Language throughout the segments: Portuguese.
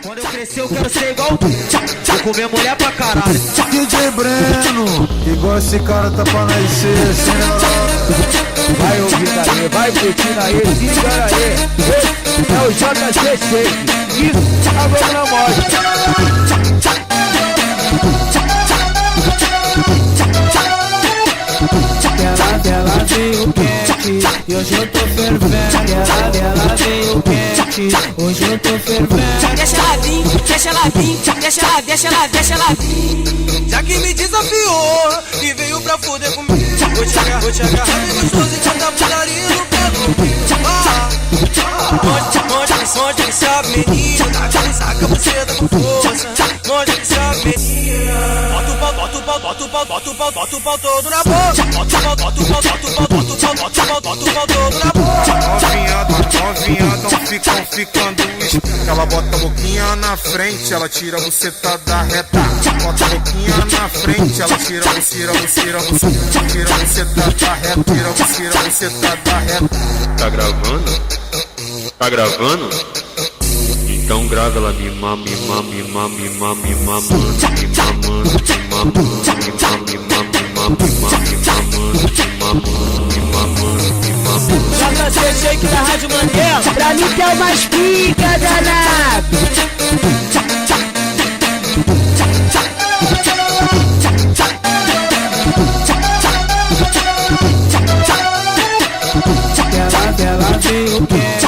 Quando eu crescer eu quero ser igual tu. Vou comer mulher pra caralho. DJ Breno, igual esse cara tá pra nascer assim, vai ouvindo aí, vai curtindo aí, se engana aí. Esse é o JC Shake. Isso, a vamos na morte. Ela veio quente, e hoje eu tô fervendo. Ela veio quente, hoje eu tô fervendo. Deixa ela vir, deixa ela vir, deixa ela vir. Já que me desafiou e veio pra foder comigo, vou te agarrar bem gostoso e te andar putaria no pé do Onde que sabe, menino, tá saca a buceta com força. Onde que sabe, menino, bota o pau todo na boca. Bota o pau todo na boca. novinha, tão ficando esperta. Ela bota a boquinha na frente, ela tira a buceta da reta. Bota a boquinha na frente, ela tira a buceta da reta. Tira a buceta da reta. Tá gravando? Tá gravando? Então grava ela me mamando, JC Shake da Rádio Mandela. Pra mim que é o mais pica danado. Ela veio quente,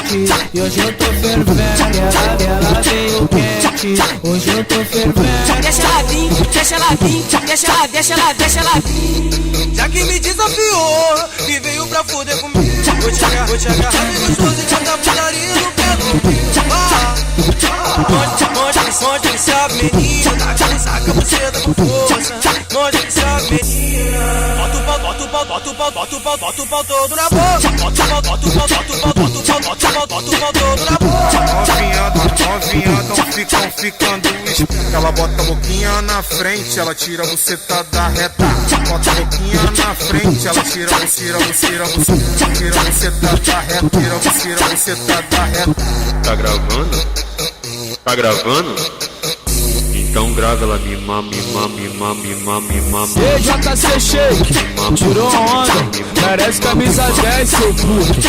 e hoje eu tô fervendo. Ela veio quente, hoje eu tô fervendo. Deixa ela vir. Já que me desafiou e veio pra foder comigo, vou te agarrar bem gostoso e te andar putaria no pé do Onde que sabe, menino, tá saca a buceta com força. Onde que sabe, menino, bota o pau todo na boca. Bota o pau todo na boca. Novinha, tão ficando esperta. Ela bota a boquinha na frente, ela tira a buceta da reta. Bota a boquinha na frente, ela tira a buceta da reta. Tira a buceta da reta. tá gravando? Tá gravando? Então grava ela me Ei, JC Shake, tirou onda, merece camisa 10, seu puto.